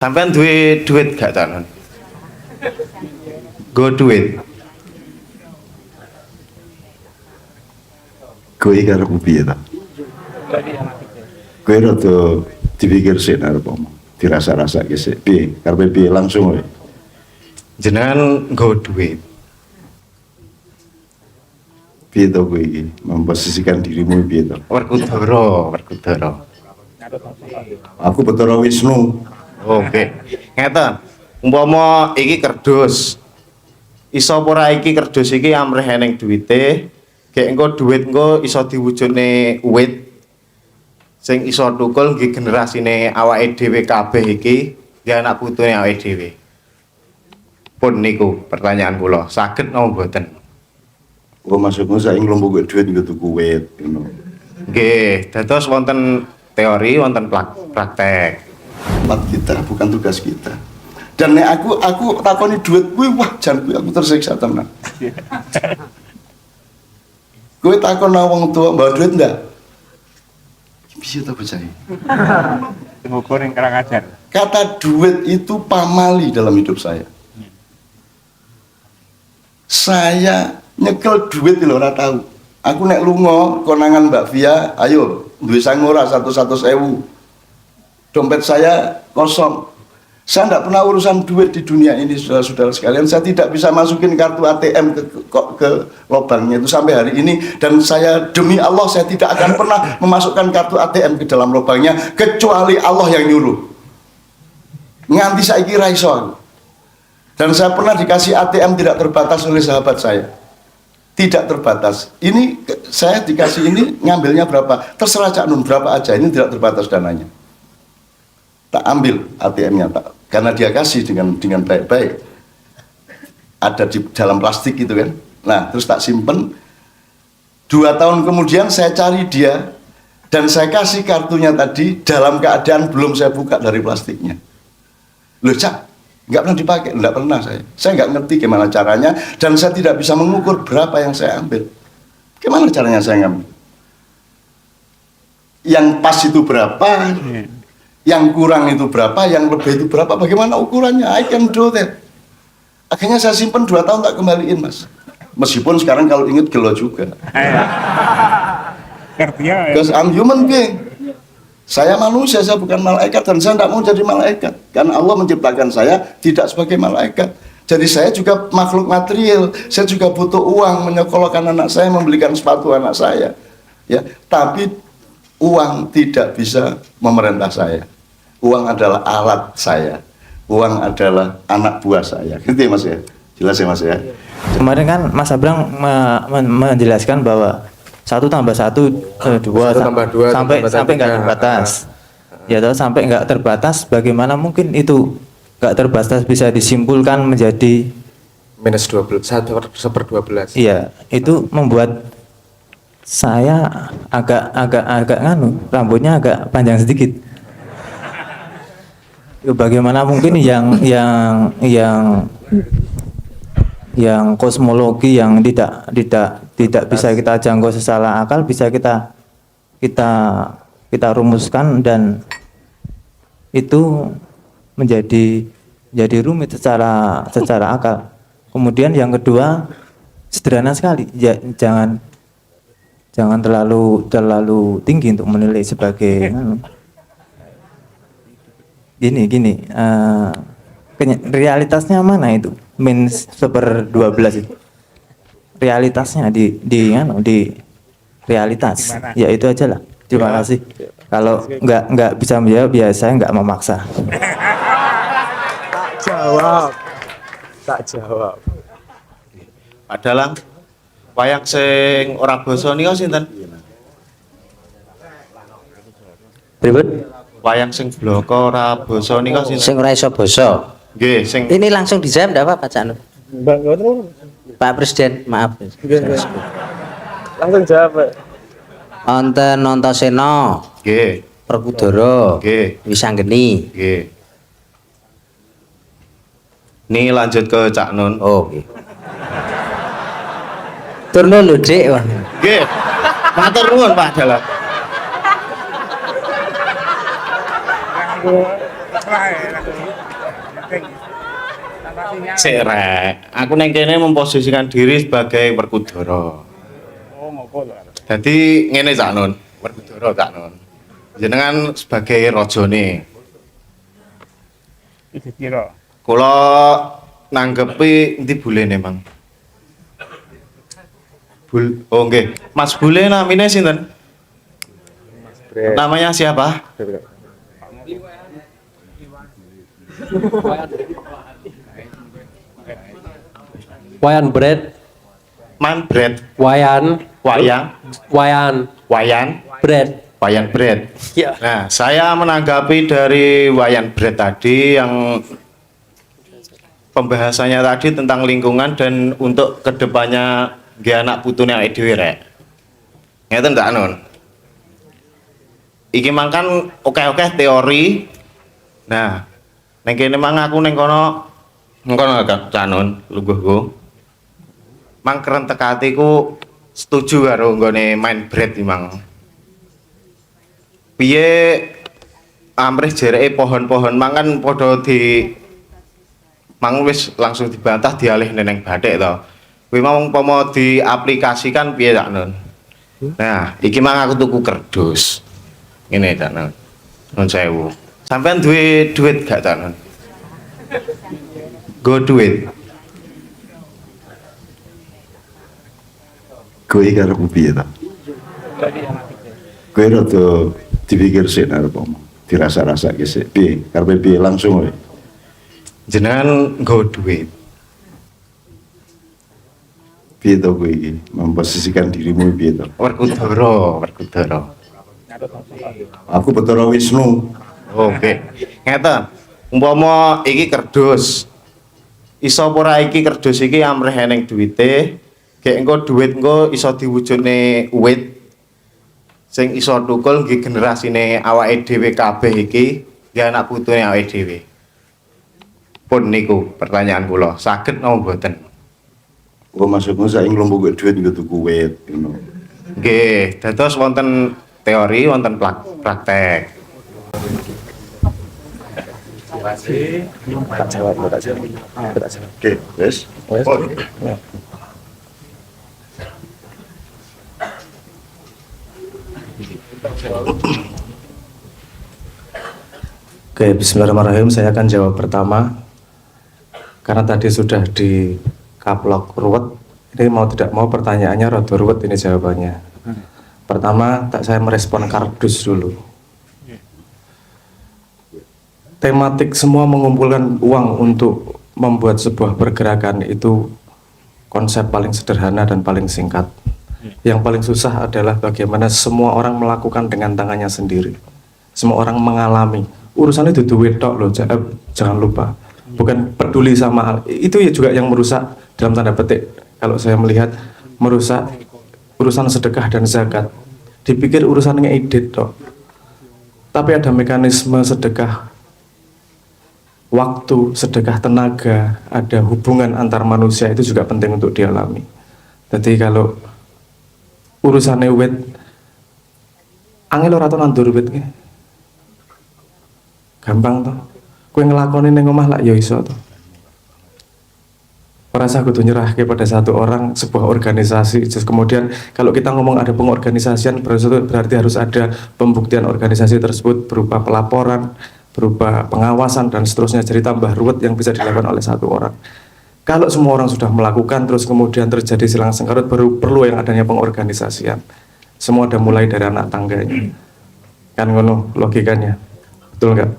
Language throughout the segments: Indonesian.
Sampean duwe duit gak Cak? Go duit. Kowe karo piye ta? Kowe rada dipikir sik arep omong. Dirasa-rasa sik piye? Karepe piye langsung wae. Jenengan go duit. Piye to kowe iki? Memposisikan dirimu piye to? Werkudara. Aku Bathara Wisnu. Oke. Ngeten. Umpama iki kerdus. Iso apa ora iki kerdus iki amrih eneng duwite. Gek engko duit engko iso diwujudne wit sing iso tukul nggih generasine awake dhewe kabeh iki, nggih anak putune awake dhewe. Pun niku pertanyaan kula, saged napa mboten? Oh maksudmu saiki nglompok duit nggo tuku wit ngono. Nggih, dados wonten teori, wonten praktek. Tempat kita bukan tugas kita. Dan nek aku takoni duit kuwi wah jan kuwi aku tersiksa tenan. Kowe takon nang wong tua, "Mbak duit ndak?" Bisa tak percaya? Ngukur yang kurang ajar. Kata duit itu pamali dalam hidup saya. Saya nyekel duit lho ora tahu. Aku nek lunga konangan Mbak Via, ayo duwe sang ora 100.000. Dompet saya kosong. Saya tidak pernah urusan duit di dunia ini, saudara-saudara sekalian. Saya tidak bisa masukin kartu ATM ke lubangnya itu sampai hari ini. Dan saya demi Allah saya tidak akan pernah memasukkan kartu ATM ke dalam lubangnya kecuali Allah yang nyuruh. Nganti saya kira iso aku. Dan saya pernah dikasih ATM tidak terbatas oleh sahabat saya. Tidak terbatas. Ini saya dikasih ini ngambilnya berapa? Terserah Cak Nun berapa aja. Ini tidak terbatas dananya. Tak ambil ATM-nya tak, karena dia kasih dengan baik-baik. Ada di dalam plastik gitu kan. Nah, terus tak simpen. 2 tahun kemudian saya cari dia dan saya kasih kartunya tadi dalam keadaan belum saya buka dari plastiknya. Loh Cak, nggak pernah dipakai, nggak pernah saya. Saya nggak ngerti gimana caranya dan saya tidak bisa mengukur berapa yang saya ambil. Gimana caranya saya ngambil? Yang pas itu berapa? Yang kurang itu berapa, yang lebih itu berapa, bagaimana ukurannya? I can do that. Akhirnya saya simpen 2 tahun tak kembaliin mas. Meskipun sekarang kalau ingat gelo juga. Because I'm human being. Saya manusia, saya bukan malaikat dan saya tidak mau jadi malaikat. Karena Allah menciptakan saya tidak sebagai malaikat. Jadi saya juga makhluk material. Saya juga butuh uang menyekolahkan anak saya, membelikan sepatu anak saya. Ya, tapi uang tidak bisa memerintah saya. Uang adalah alat saya. Uang adalah anak buah saya. Gitu ya mas ya? Jelas ya mas ya? Kemarin kan Mas Abrang menjelaskan bahwa 1 tambah 1 2 sampai nggak terbatas. Ya toh sampai nggak terbatas. Bagaimana mungkin itu nggak terbatas bisa disimpulkan menjadi minus 12, 1/12. Iya, itu membuat saya agak rambutnya agak panjang sedikit. Bagaimana mungkin yang kosmologi yang tidak bisa kita jangkau secara akal bisa kita rumuskan dan itu menjadi rumit secara akal. Kemudian yang kedua sederhana sekali, jangan terlalu tinggi untuk menilai sebagai gini realitasnya mana itu -1/12 itu realitasnya di realitas. Gimana? Ya itu aja lah. Terima kasih. Kalau nggak bisa menjawab ya saya nggak memaksa. Tak jawab. Adalah wayang sing ora basa nika sinten? Pripun? Wayang sing bloko ora basa nika sinten? Sing ora iso basa. Nggih, sing Ini langsung dijawab enggak apa-apa, Cak Nur? Pak Presiden, maaf. Langsung jawab. Wonten Antasena, nggih, Werkudara, nggih, Wisanggeni. nggih. Nih lanjut ke Cak Nun. Oh, nggih. Turno lho, Dik. Wah. Nggih. Matur nuwun Pak Dalang. pasrah ya. Penting. Tanpa sinyal. Sik rek, aku neng kene memposisikan diri sebagai Werkudara. Oh, ngopo lho. Jadi ngene Cak Nun, Werkudara Cak Nun. Jenengan sebagai rajane. Iki kira. Kula nanggepi endi bulene, Mang? Oh nggih, Mas Bule namine sinten? Bre. Namanya siapa? Wayan bread, Manbret, wayan, Wayang, wayan, bread, Wayan bread. ya. Nah, saya menanggapi dari Wayan bread tadi yang pembahasannya tadi tentang lingkungan dan untuk kedepannya nggih anak putune awake dhewe rek. Ngeten ndak Nun? Iki mangkan oke-oke teori. Nah, ning kene mang aku ning kono Cak Nun, lungguhku. Mang kerentek atiku setuju karo nggone main bread iki mang. Piye amrih jereke pohon-pohon mangan padha di mang wis langsung dibantah dialih neneng bathik to. Kuwi mau umpama diaplikasikan piye Cak Nun? Nah, iki mang aku tuku kerdus. Ngene Cak Nun. Nun sewu. Sampeyan duwe duit gak Cak Nun? Go duit. Kowe karo piye ta? Kowe rada dipikir sik arep omong. Dirasa-rasake sik. Piye? Karepe piye langsung wae. Jenengan go duit. Piye to kowe iki? Memposisikan dirimu piye to? Werkudara. Aku Bathara Wisnu. Oke. Ngeten. Umpama iki kerdus. Iso apa ora iki kerdus iki amrih eneng duwite. Gek engko duit engko iso diwujudne wit sing iso tukul nggih generasine awake dhewe kabeh iki, nggih anak putune awake dhewe. Pun niku pertanyaan kula, saged napa mboten? Kok maksudmu saiki nglompok duit nggo tuku wit ngono. Nggih, dados wonten teori, wonten praktek. Tak jawab. Oke, wis. Oke, bismillahirrahmanirrahim. Saya akan jawab pertama. Karena tadi sudah di kaplok ruwet, ini mau tidak mau pertanyaannya rada ruwet ini jawabannya. Pertama, tak saya merespon kardus dulu. Tematik semua mengumpulkan uang untuk membuat sebuah pergerakan itu konsep paling sederhana dan paling singkat. Yang paling susah adalah bagaimana semua orang melakukan dengan tangannya sendiri. Semua orang mengalami. Urusannya itu duit tok loh, jangan lupa. Bukan peduli sama hal itu ya juga yang merusak dalam tanda petik. Kalau saya melihat merusak urusan sedekah dan zakat. Dipikir urusannya edit tok. Tapi ada mekanisme sedekah waktu, sedekah tenaga, ada hubungan antar manusia itu juga penting untuk dialami. Jadi kalau urusannya wit, angel ora tau nandur wit ki. Gampang toh. Kowe nglakoni ning omah lak ya iso toh. Ora usah kudu nyerahke pada satu orang sebuah organisasi. Just kemudian kalau kita ngomong ada pengorganisasian berarti harus ada pembuktian organisasi tersebut berupa pelaporan, berupa pengawasan dan seterusnya. Jadi tambah ruwet yang bisa dilakukan oleh satu orang. Kalau semua orang sudah melakukan terus kemudian terjadi silang sengkarut, baru perlu yang adanya pengorganisasian. Semua ada mulai dari anak tangganya. Kan ngono logikanya. Betul nggak?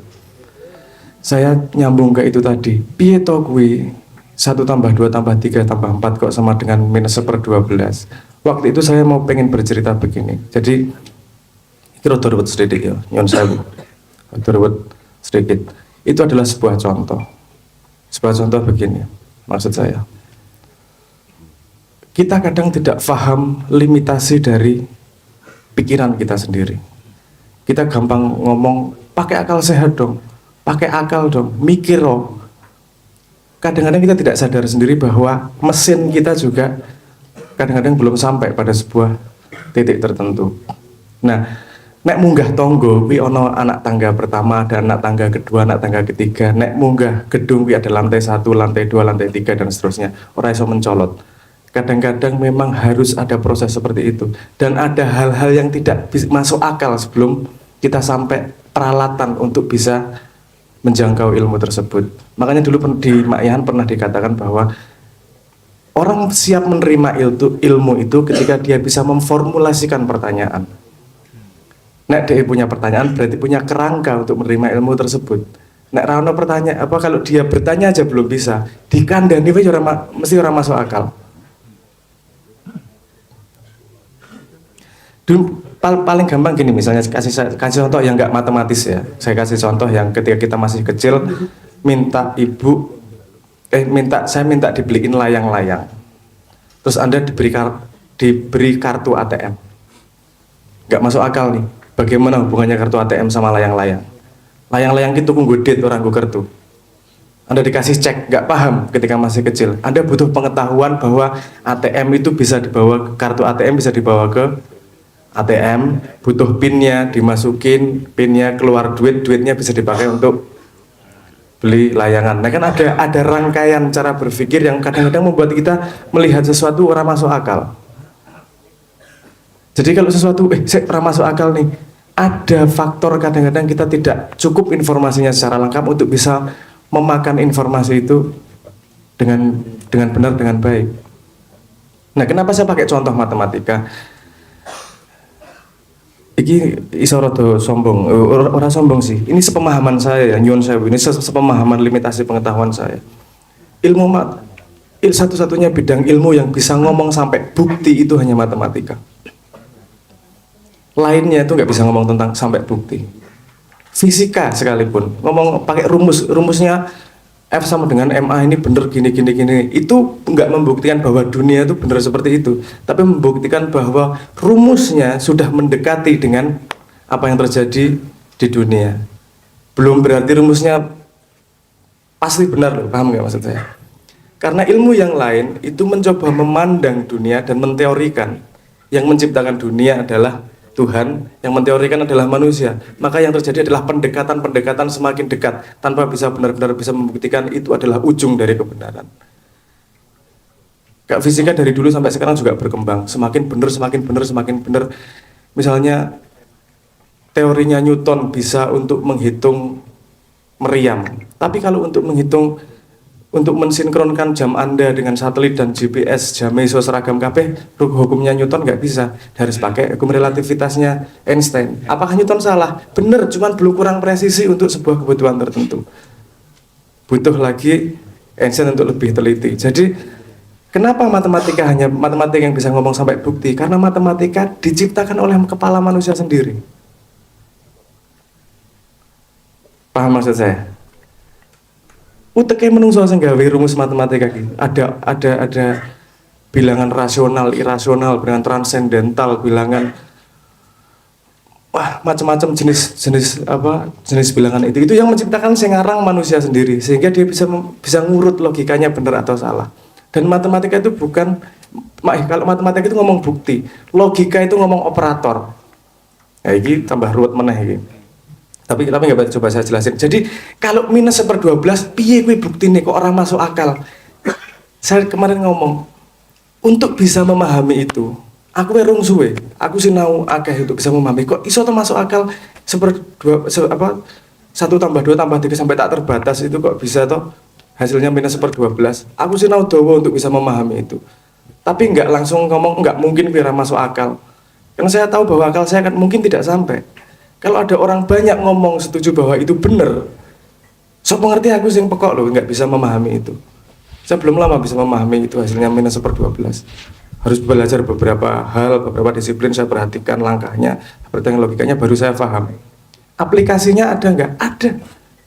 Saya nyambung ke itu tadi. Piye to kuwi 1 tambah 2 tambah 3 tambah 4 kok sama dengan -1/12. Waktu itu saya mau pengen bercerita begini. Jadi kira ruwet sedikit ya, nyon sewu. Ruwet sedikit. Itu adalah sebuah contoh. Sebuah contoh begini. Maksud saya, kita kadang tidak paham limitasi dari pikiran kita sendiri. Kita gampang ngomong, pakai akal sehat dong, pakai akal dong, mikir loh. Kadang-kadang kita tidak sadar sendiri bahwa mesin kita juga kadang-kadang belum sampai pada sebuah titik tertentu. Nah, nek munggah tonggo kuwi ana anak tangga pertama, ada anak tangga kedua, anak tangga ketiga. Nek munggah gedung kuwi ada lantai 1, lantai 2, lantai 3 dan seterusnya. Ora iso mencolot. Kadang-kadang memang harus ada proses seperti itu dan ada hal-hal yang tidak masuk akal sebelum kita sampai peralatan untuk bisa menjangkau ilmu tersebut. Makanya dulu di Makyahan pernah dikatakan bahwa orang siap menerima ilmu itu ketika dia bisa memformulasikan pertanyaan. Nek dia punya pertanyaan berarti punya kerangka untuk menerima ilmu tersebut. Nek rano pertanyaan apa kalau dia bertanya aja belum bisa, dikandani mesti orang masuk akal. Dulu paling gampang gini, misalnya kasih contoh yang nggak matematis ya. Saya kasih contoh yang ketika kita masih kecil saya minta dibeliin layang-layang. Terus Anda diberi kartu ATM. Nggak masuk akal nih. Bagaimana hubungannya kartu ATM sama layang-layang? Layang-layang itu nggodit orang gue kartu. Anda dikasih cek, nggak paham ketika masih kecil. Anda butuh pengetahuan bahwa ATM itu bisa dibawa, kartu ATM bisa dibawa ke ATM, butuh pinnya, dimasukin pinnya, keluar duitnya bisa dipakai untuk beli layangan. Nah kan ada rangkaian cara berpikir yang kadang-kadang membuat kita melihat sesuatu orang masuk akal. Jadi kalau sesuatu orang masuk akal nih, ada faktor kadang-kadang kita tidak cukup informasinya secara lengkap untuk bisa memakan informasi itu dengan benar, dengan baik. Nah kenapa saya pakai contoh matematika? Iki iso rada sombong, orang sombong sih. Ini sepemahaman saya ya, nyuwun sewu. Ini sepemahaman limitasi pengetahuan saya. Satu-satunya bidang ilmu yang bisa ngomong sampai bukti itu hanya matematika. Lainnya itu nggak bisa ngomong tentang sampai bukti. Fisika sekalipun ngomong pakai rumusnya F sama dengan MA ini bener gini, itu nggak membuktikan bahwa dunia itu benar seperti itu, tapi membuktikan bahwa rumusnya sudah mendekati dengan apa yang terjadi di dunia. Belum berarti rumusnya pasti benar loh, paham nggak maksud saya? Karena ilmu yang lain itu mencoba memandang dunia dan menteorikan yang menciptakan dunia adalah Tuhan, yang menteorikan adalah manusia. Maka yang terjadi adalah pendekatan semakin dekat tanpa bisa benar-benar bisa membuktikan itu adalah ujung dari kebenaran. Kak fisika dari dulu sampai sekarang juga berkembang, semakin benar. Misalnya teorinya Newton bisa untuk menghitung meriam, tapi kalau untuk mensinkronkan jam Anda dengan satelit dan GPS jam iso seragam kabeh, hukumnya Newton nggak bisa, harus pakai hukum relativitasnya Einstein. Apakah Newton salah? Benar, cuman belum kurang presisi untuk sebuah kebutuhan tertentu. Butuh lagi Einstein untuk lebih teliti. Jadi kenapa matematika hanya matematika yang bisa ngomong sampai bukti? Karena matematika diciptakan oleh kepala manusia sendiri. Paham maksud saya? Uteknya menungso sing gawe rumus matematika iki. Ada bilangan rasional, irasional, bilangan transendental, bilangan macam-macam jenis bilangan itu yang menciptakan sing aran manusia sendiri sehingga dia bisa ngurut logikanya benar atau salah. Dan matematika itu bukan kalau matematika itu ngomong bukti, logika itu ngomong operator. Ya iki tambah ruwet meneh iki. Tapi nggak coba saya jelasin. Jadi kalau minus 1/12 piye kuwi buktine kok orang masuk akal. Saya kemarin ngomong untuk bisa memahami itu, aku werung suwe, aku sinau akeh untuk bisa memahami kok iso to masuk akal 1/2 1 tambah 2 tambah 3 sampai tak terbatas itu kok bisa toh hasilnya minus 1/12. Aku sinau dawa untuk bisa memahami itu. Tapi nggak langsung ngomong nggak mungkin biar masuk akal. Karena saya tahu bahwa akal saya kan mungkin tidak sampai. Kalau ada orang banyak ngomong setuju bahwa itu benar, so pengerti aku sing pekok loh, nggak bisa memahami itu. Saya belum lama bisa memahami itu hasilnya minus 1/12. Harus belajar beberapa hal, beberapa disiplin saya perhatikan langkahnya, perhatikan logikanya baru saya paham. Aplikasinya ada nggak? Ada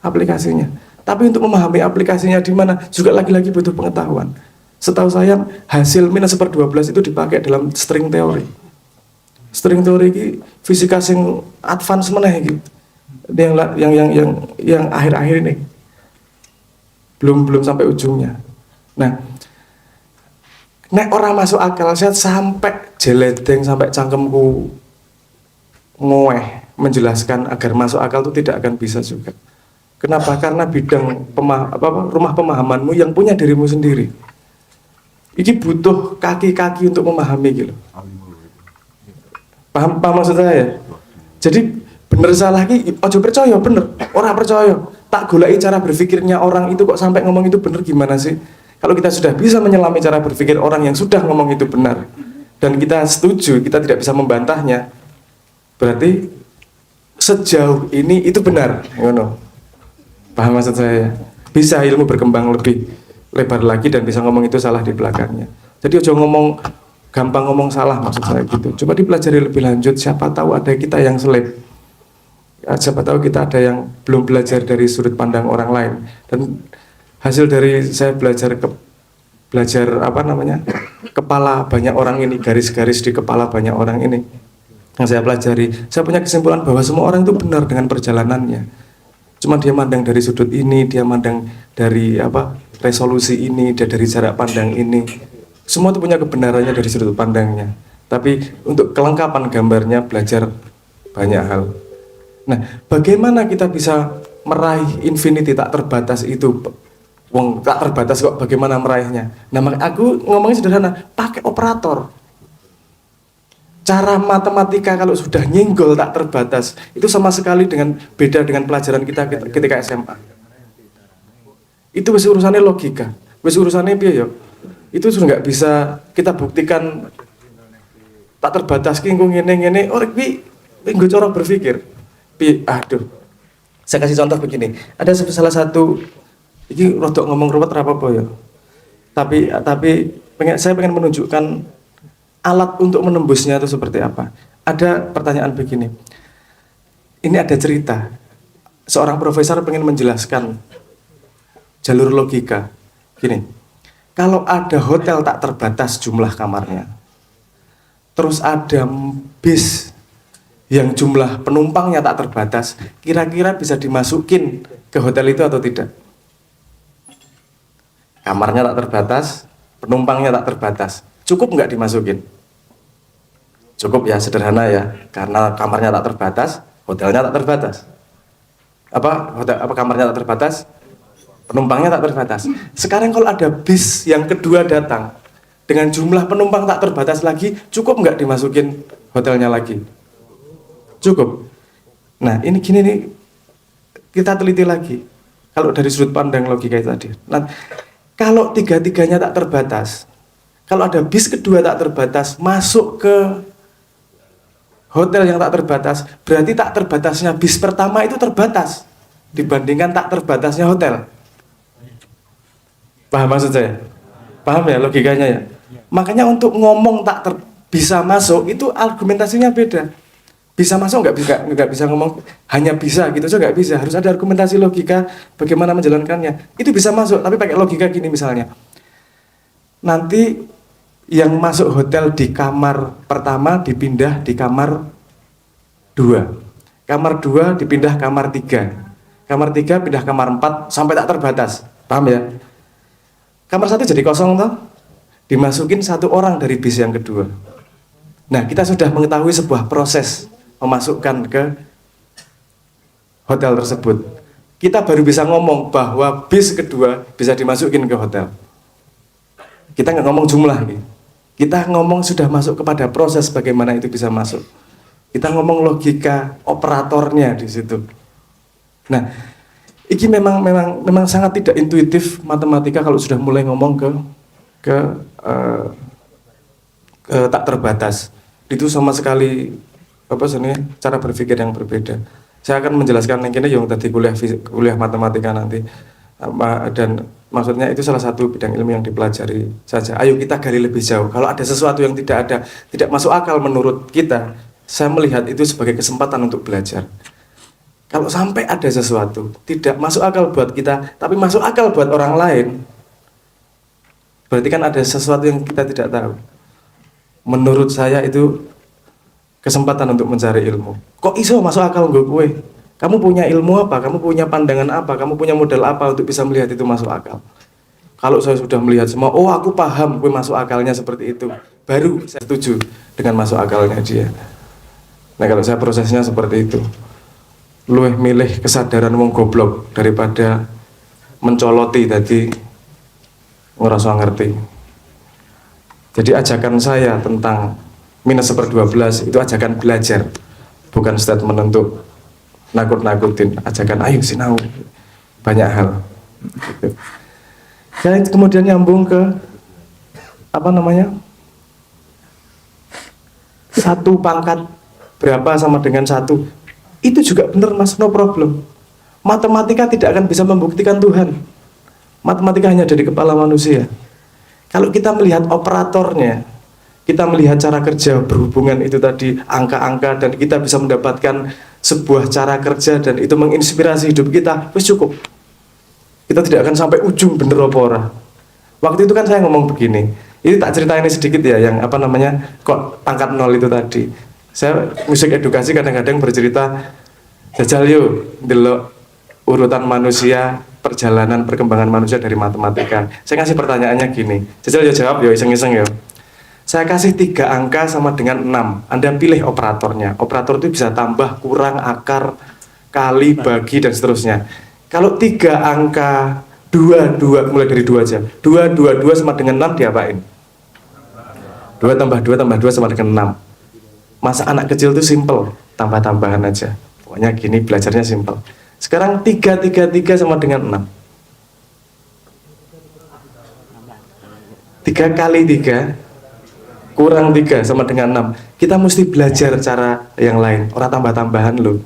aplikasinya. Tapi untuk memahami aplikasinya di mana juga lagi-lagi butuh pengetahuan. Setahu saya hasil minus 1/12 itu dipakai dalam string teori. String teori ini fisika sing advance meneh iki. Yang akhir-akhir ini. Belum sampai ujungnya. Nah, nek orang masuk akal saya sampai jeledeng sampai cangkemku ngoeh menjelaskan agar masuk akal itu tidak akan bisa juga. Kenapa? Karena bidang rumah pemahamanmu yang punya dirimu sendiri. Ini butuh kaki-kaki untuk memahami gitu. Paham maksud saya? Jadi bener salah ki ojo percaya bener, orang percaya. Tak goleki cara berpikirnya orang itu kok sampai ngomong itu bener gimana sih? Kalau kita sudah bisa menyelami cara berpikir orang yang sudah ngomong itu benar dan kita setuju, kita tidak bisa membantahnya, berarti sejauh ini itu benar, ngono. Paham maksud saya? Bisa ilmu berkembang lebih lebar lagi dan bisa ngomong itu salah di belakangnya. Jadi ojo ngomong gampang ngomong salah maksud saya gitu. Coba dipelajari lebih lanjut, siapa tahu ada kita yang selip. Siapa tahu kita ada yang belum belajar dari sudut pandang orang lain. Dan hasil dari saya belajar kepala banyak orang ini, garis-garis di kepala banyak orang ini yang saya pelajari, saya punya kesimpulan bahwa semua orang itu benar dengan perjalanannya. Cuma dia mandang dari sudut ini, dia mandang dari resolusi ini, dia dari jarak pandang ini. Semua itu punya kebenarannya dari sudut pandangnya. Tapi untuk kelengkapan gambarnya belajar banyak hal. Nah, bagaimana kita bisa meraih infinity tak terbatas itu? Wong tak terbatas kok, bagaimana meraihnya? Nah, aku ngomongnya sederhana, pakai operator. Cara matematika kalau sudah nyenggol tak terbatas, itu sama sekali beda dengan pelajaran kita ketika SMA. Itu wis urusannya logika, wis urusannya piye yo? Itu sudah nggak bisa kita buktikan tak terbatas ki ngene orang ki nggo cara berpikir. Aduh, saya kasih contoh begini. Ada salah satu, ini rodok ngomong ruwet apa ya. Tapi saya pengen menunjukkan alat untuk menembusnya itu seperti apa. Ada pertanyaan begini. Ini ada cerita. Seorang profesor pengen menjelaskan jalur logika. Gini, kalau ada hotel tak terbatas jumlah kamarnya, terus ada bis yang jumlah penumpangnya tak terbatas, kira-kira bisa dimasukin ke hotel itu atau tidak? Kamarnya tak terbatas, penumpangnya tak terbatas, cukup nggak dimasukin? Cukup ya, sederhana ya, karena kamarnya tak terbatas, hotelnya tak terbatas. Kamarnya tak terbatas, penumpangnya tak terbatas. Sekarang kalau ada bis yang kedua datang dengan jumlah penumpang tak terbatas lagi, cukup nggak dimasukin hotelnya lagi? Cukup. Nah, ini gini nih, kita teliti lagi. Kalau dari sudut pandang logika itu tadi. Nah, kalau tiga-tiganya tak terbatas, kalau ada bis kedua tak terbatas masuk ke hotel yang tak terbatas, berarti tak terbatasnya bis pertama itu terbatas dibandingkan tak terbatasnya hotel. Paham maksud saya? Paham ya logikanya ya? Makanya untuk ngomong bisa masuk itu argumentasinya beda. Bisa masuk nggak bisa ngomong hanya bisa gitu aja nggak bisa, harus ada argumentasi logika bagaimana menjalankannya. Itu bisa masuk tapi pakai logika gini misalnya, nanti yang masuk hotel di kamar pertama dipindah di kamar 2, kamar 2 dipindah kamar 3, kamar 3 pindah kamar 4 sampai tak terbatas. Paham ya? Kamar 1 jadi kosong toh, dimasukin 1 orang dari bis yang kedua. Nah, kita sudah mengetahui sebuah proses memasukkan ke hotel tersebut. Kita baru bisa ngomong bahwa bis kedua bisa dimasukin ke hotel. Kita nggak ngomong jumlah gitu. Kita ngomong sudah masuk kepada proses bagaimana itu bisa masuk. Kita ngomong logika operatornya di situ. Nah, ini memang sangat tidak intuitif matematika kalau sudah mulai ngomong ke tak terbatas. Itu sama sekali cara berpikir yang berbeda. Saya akan menjelaskan yang ini yang tadi kuliah matematika nanti, dan maksudnya itu salah satu bidang ilmu yang dipelajari saja. Ayo kita gali lebih jauh. Kalau ada sesuatu yang tidak masuk akal menurut kita, saya melihat itu sebagai kesempatan untuk belajar. Kalau sampai ada sesuatu tidak masuk akal buat kita, tapi masuk akal buat orang lain, berarti kan ada sesuatu yang kita tidak tahu. Menurut saya itu kesempatan untuk mencari ilmu. Kok iso masuk akal gue kue? Kamu punya ilmu apa? Kamu punya pandangan apa? Kamu punya modal apa untuk bisa melihat itu masuk akal? Kalau saya sudah melihat semua, oh aku paham gue masuk akalnya seperti itu, baru saya setuju dengan masuk akalnya dia. Nah kalau saya prosesnya seperti itu, luwih milih kesadaran wong goblok daripada mencoloti tadi ngerasa ngerti. Jadi ajakan saya tentang minus 1/12 itu ajakan belajar, bukan statement untuk nakut-nakutin. Ajakan ayo sinau banyak hal gitu. Dan kemudian nyambung ke apa namanya, 1 pangkat berapa sama dengan 1, itu juga benar mas, no problem. Matematika tidak akan bisa membuktikan Tuhan. Matematika hanya dari kepala manusia. Kalau kita melihat operatornya, kita melihat cara kerja berhubungan itu tadi, angka-angka, dan kita bisa mendapatkan sebuah cara kerja dan itu menginspirasi hidup kita, wis cukup. Kita tidak akan sampai ujung bener apa ora. Waktu itu kan saya ngomong begini, ini tak ceritain sedikit ya, yang apa namanya, kok pangkat 0 itu tadi. Saya musik edukasi kadang-kadang bercerita, jajal yuk delok urutan manusia, perjalanan perkembangan manusia dari matematika. Saya kasih pertanyaannya gini, jajal ya jawab ya, iseng-iseng ya. Saya kasih 3 angka sama dengan 6. Anda pilih operatornya. Operator itu bisa tambah, kurang, akar, kali, bagi, dan seterusnya. Kalau 3 angka 2, mulai dari 2 aja. 2 sama dengan 6 diapain? 2 tambah 2 tambah 2 sama dengan 6. Masa anak kecil itu simple, tambah-tambahan aja. Pokoknya gini, belajarnya simple. Sekarang 3 sama dengan 6. 3 kali 3 kurang 3 sama dengan 6. Kita mesti belajar cara yang lain. Orang tambah-tambahan loh.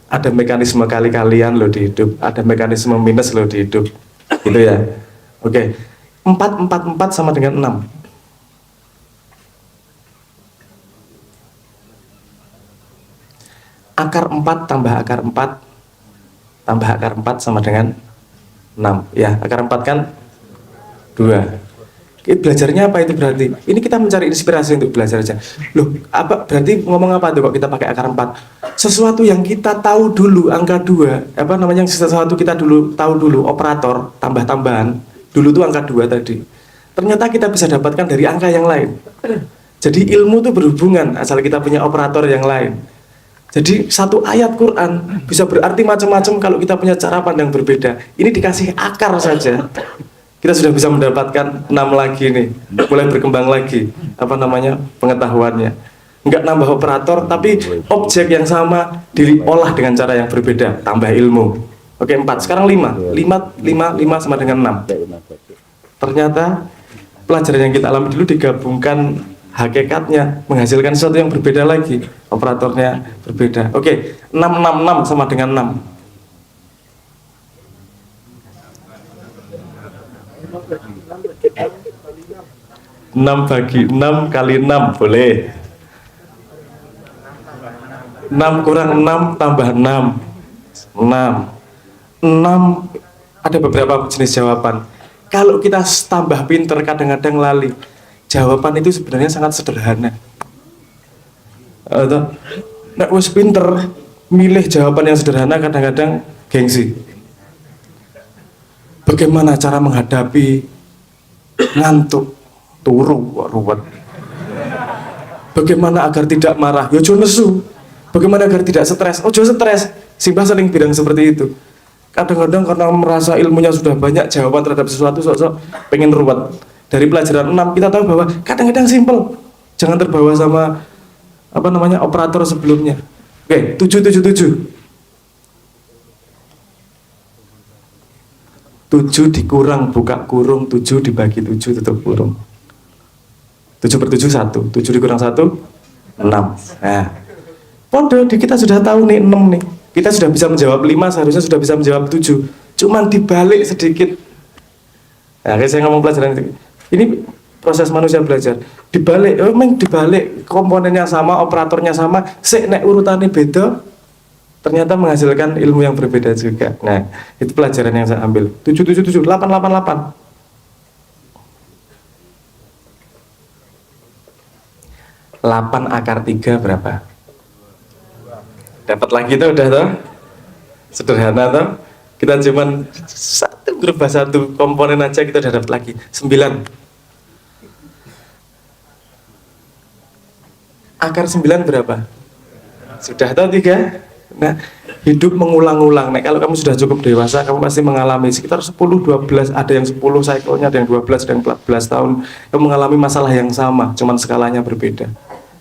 Ada mekanisme kali-kalian loh di hidup. Ada mekanisme minus loh di hidup. Gitu ya. Oke. 4 sama dengan 6. Akar 4 tambah akar 4 tambah akar 4 sama dengan 6. Ya, akar 4 kan 2. Belajarnya apa itu berarti? Ini kita mencari inspirasi untuk belajar aja. Loh, apa berarti ngomong apa tuh kok kita pakai akar 4? Sesuatu yang kita tahu dulu, angka 2, apa namanya, sesuatu kita dulu tahu dulu, operator, tambah-tambahan, dulu tuh angka 2 tadi. Ternyata kita bisa dapatkan dari angka yang lain. Jadi ilmu tuh berhubungan asal kita punya operator yang lain. Jadi satu ayat Quran bisa berarti macam-macam kalau kita punya cara pandang berbeda. Ini dikasih akar saja, kita sudah bisa mendapatkan 6 lagi nih, mulai berkembang lagi apa namanya pengetahuannya. Enggak nambah operator, tapi objek yang sama diolah dengan cara yang berbeda, tambah ilmu. Oke, 4, sekarang 5 sama dengan 6. Ternyata pelajaran yang kita alami dulu digabungkan, hakikatnya menghasilkan sesuatu yang berbeda lagi, operatornya berbeda. Oke, 6 sama dengan 6. 6 bagi 6 kali 6 boleh. 6 kurang 6 tambah 6. 6 ada beberapa jenis jawaban. Kalau kita tambah pinter kadang-kadang lali. Jawaban itu sebenarnya sangat sederhana. Nek wis pinter milih jawaban yang sederhana kadang-kadang gengsi. Bagaimana cara menghadapi ngantuk, turu, ruwet? Bagaimana agar tidak marah? Yo nesu. Bagaimana agar tidak stres? Ojo stres. Simbah sering bilang seperti itu. Kadang-kadang karena merasa ilmunya sudah banyak, jawaban terhadap sesuatu sok-sok pengen ruwet. Dari pelajaran 6 kita tahu bahwa kadang-kadang simple. Jangan terbawa sama apa namanya operator sebelumnya. Oke, 7 dikurang buka kurung, 7 dibagi 7 tutup kurung. 7/7 1. 7 dikurang 1 6. Nah, podo kita sudah tahu nih 6 nih. Kita sudah bisa menjawab 5, seharusnya sudah bisa menjawab 7. Cuman dibalik sedikit. Nah, saya ngomong pelajaran itu. Ini proses manusia belajar. Dibalik komponennya sama, operatornya sama, nek urutannya beda, ternyata menghasilkan ilmu yang berbeda juga. Nah, itu pelajaran yang saya ambil. 7, 8. 8 akar 3 berapa? Dapat lagi tuh udah tuh. Sederhana tuh. Kita cuman berubah satu komponen aja kita udah dapat lagi 9. Akar 9 berapa? Sudah atau 3? Nah, hidup mengulang-ulang. Nek kalau kamu sudah cukup dewasa, kamu pasti mengalami sekitar 10-12, ada yang 10 cycle-nya, ada yang 12, ada yang 14 tahun. Kamu mengalami masalah yang sama, cuman skalanya berbeda.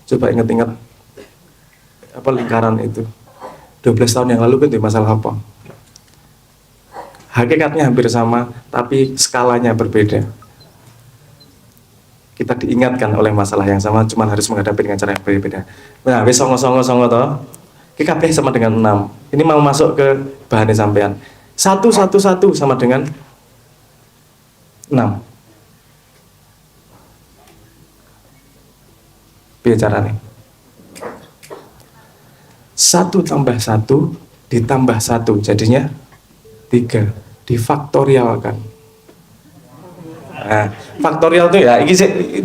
Coba ingat-ingat apa lingkaran itu. 12 tahun yang lalu kan itu masalah apa? Hakikatnya hampir sama, tapi skalanya berbeda. Kita diingatkan oleh masalah yang sama, cuman harus menghadapi dengan cara yang berbeda. Nah, wis songo-songo toh. KKB sama dengan 6. Ini mau masuk ke bahannya sampean. 1 sama dengan 6. Bicara nih. 1 tambah 1 ditambah 1 jadinya 3, difaktorialkan. Nah, faktorial itu ya,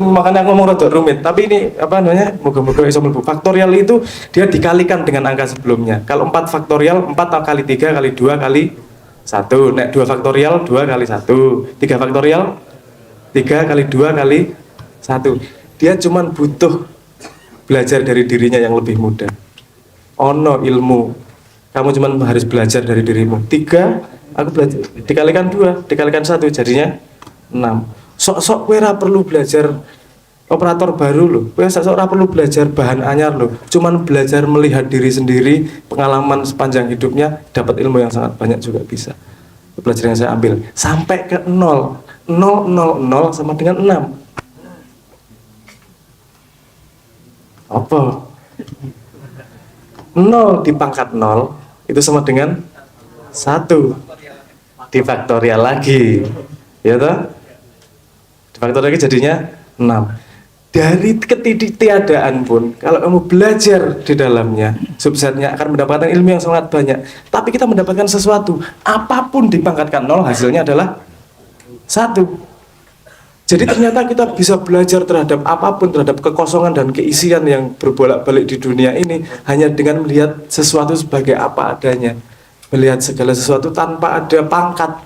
makanya aku ngomong rada rumit, tapi ini apa namanya, moga-moga iso mlebu. Faktorial itu dia dikalikan dengan angka sebelumnya. Kalau 4 faktorial, 4 kali 3 kali 2 kali 1. Nek 2 faktorial, 2 kali 1. 3 faktorial, 3 kali 2 kali 1. Dia cuman butuh belajar dari dirinya yang lebih muda. Ono ilmu, kamu cuma harus belajar dari dirimu. 3, aku belajar dikalikan 2 dikalikan 1 jadinya 6. Sok-sok kowe ora perlu belajar operator baru loh. Kowe sok-sok ora perlu belajar bahan anyar loh. Cuman belajar melihat diri sendiri, pengalaman sepanjang hidupnya, dapat ilmu yang sangat banyak juga bisa. Pelajaran yang saya ambil sampai ke 0. 0 sama dengan 6. Apa? 0 dipangkat 0 itu sama dengan 1 difaktorial lagi, ya toh? Difaktorial lagi jadinya 6. Dari ketidaktiadaan pun, kalau kamu belajar di dalamnya, subsetnya akan mendapatkan ilmu yang sangat banyak. Tapi kita mendapatkan sesuatu, apapun dipangkatkan 0 hasilnya adalah 1. Jadi ternyata kita bisa belajar terhadap apapun, terhadap kekosongan dan keisian yang berbolak-balik di dunia ini hanya dengan melihat sesuatu sebagai apa adanya. Melihat segala sesuatu tanpa ada pangkat,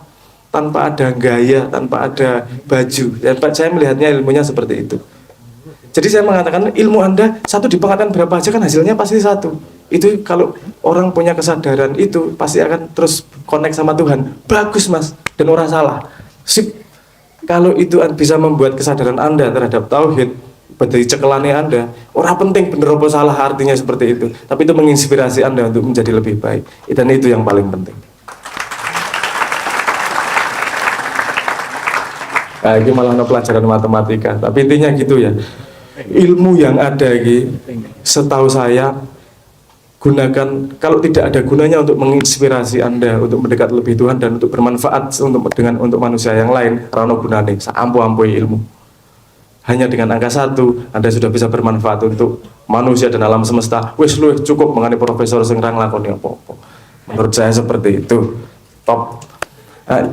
tanpa ada gaya, tanpa ada baju. Dan saya melihatnya ilmunya seperti itu. Jadi saya mengatakan ilmu Anda 1 dipangkatkan berapa aja kan hasilnya pasti 1. Itu kalau orang punya kesadaran itu pasti akan terus connect sama Tuhan. Bagus mas, dan orang salah. Sip. Kalau itu bisa membuat kesadaran Anda terhadap tauhid, dari cekelannya Anda, orang penting bener apa salah artinya seperti itu. Tapi itu menginspirasi Anda untuk menjadi lebih baik. Dan itu yang paling penting. Nah, ini malah pelajaran matematika. Tapi intinya gitu ya. Ilmu yang ada ini, setahu saya, gunakan kalau tidak ada gunanya untuk menginspirasi Anda untuk mendekat lebih Tuhan dan untuk bermanfaat untuk manusia yang lain, rano gunane saampu-ampu ilmu. Hanya dengan angka 1 Anda sudah bisa bermanfaat untuk manusia dan alam semesta. Wis luwih cukup mengenai profesor sing ra nglakoni apa-apa. Menurut saya seperti itu. Top.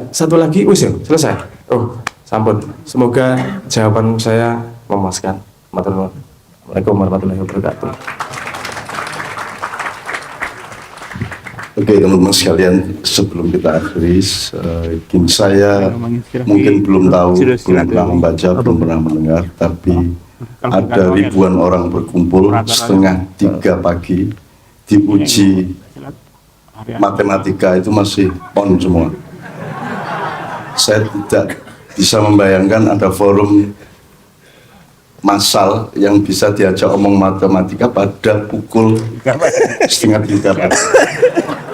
Satu lagi wis ya, selesai. Oh, sampun. Semoga jawaban saya memuaskan. Matur nuwun. Assalamualaikum warahmatullahi wabarakatuh. Oke teman-teman sekalian, sebelum kita akhiri, saya mungkin belum tahu, belum pernah membaca, belum pernah mendengar, tapi ada ribuan orang berkumpul 2:30 pagi, diuji matematika itu masih on semua. Saya tidak bisa membayangkan ada forum massal yang bisa diajak omong matematika pada pukul 2:30 pagi.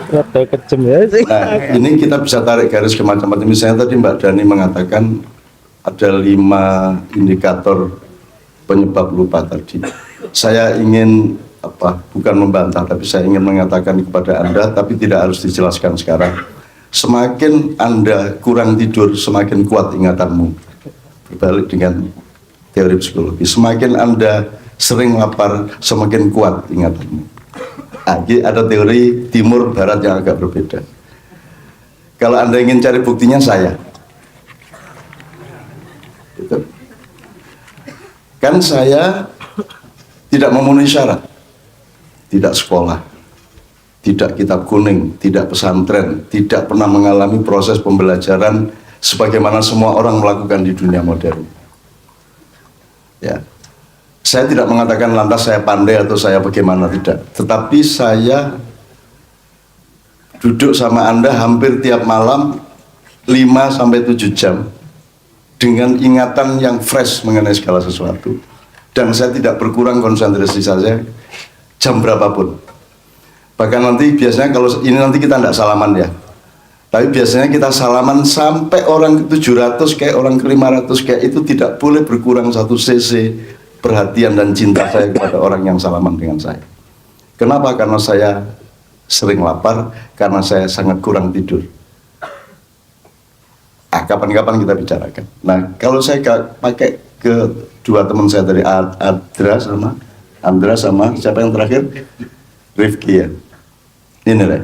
Nah, ini kita bisa tarik garis ke macam-macam. Misalnya tadi Mbak Dani mengatakan ada 5 indikator penyebab lupa tadi. Saya ingin bukan membantah, tapi saya ingin mengatakan kepada Anda, tapi tidak harus dijelaskan sekarang. Semakin Anda kurang tidur, semakin kuat ingatanmu. Berbalik dengan teori psikologi. Semakin Anda sering lapar, semakin kuat ingatanmu. Ada teori timur barat yang agak berbeda. Kalau Anda ingin cari buktinya saya. Gitu. Kan saya tidak memenuhi syarat. Tidak sekolah, tidak kitab kuning, tidak pesantren, tidak pernah mengalami proses pembelajaran sebagaimana semua orang melakukan di dunia modern. Ya. Saya tidak mengatakan lantas saya pandai atau saya bagaimana, tidak. Tetapi saya duduk sama Anda hampir tiap malam 5-7 jam dengan ingatan yang fresh mengenai segala sesuatu. Dan saya tidak berkurang konsentrasi saya jam berapapun. Bahkan nanti biasanya kalau ini nanti kita tidak salaman ya. Tapi biasanya kita salaman sampai orang ke 700 kayak orang ke 500 kayak itu tidak boleh berkurang 1 cc perhatian dan cinta saya kepada orang yang salaman dengan saya. Kenapa? Karena saya sering lapar, karena saya sangat kurang tidur. Kapan-kapan kita bicarakan. Nah, kalau saya pakai ke dua teman saya tadi, Andra sama siapa yang terakhir? Rifki ya. Ini deh.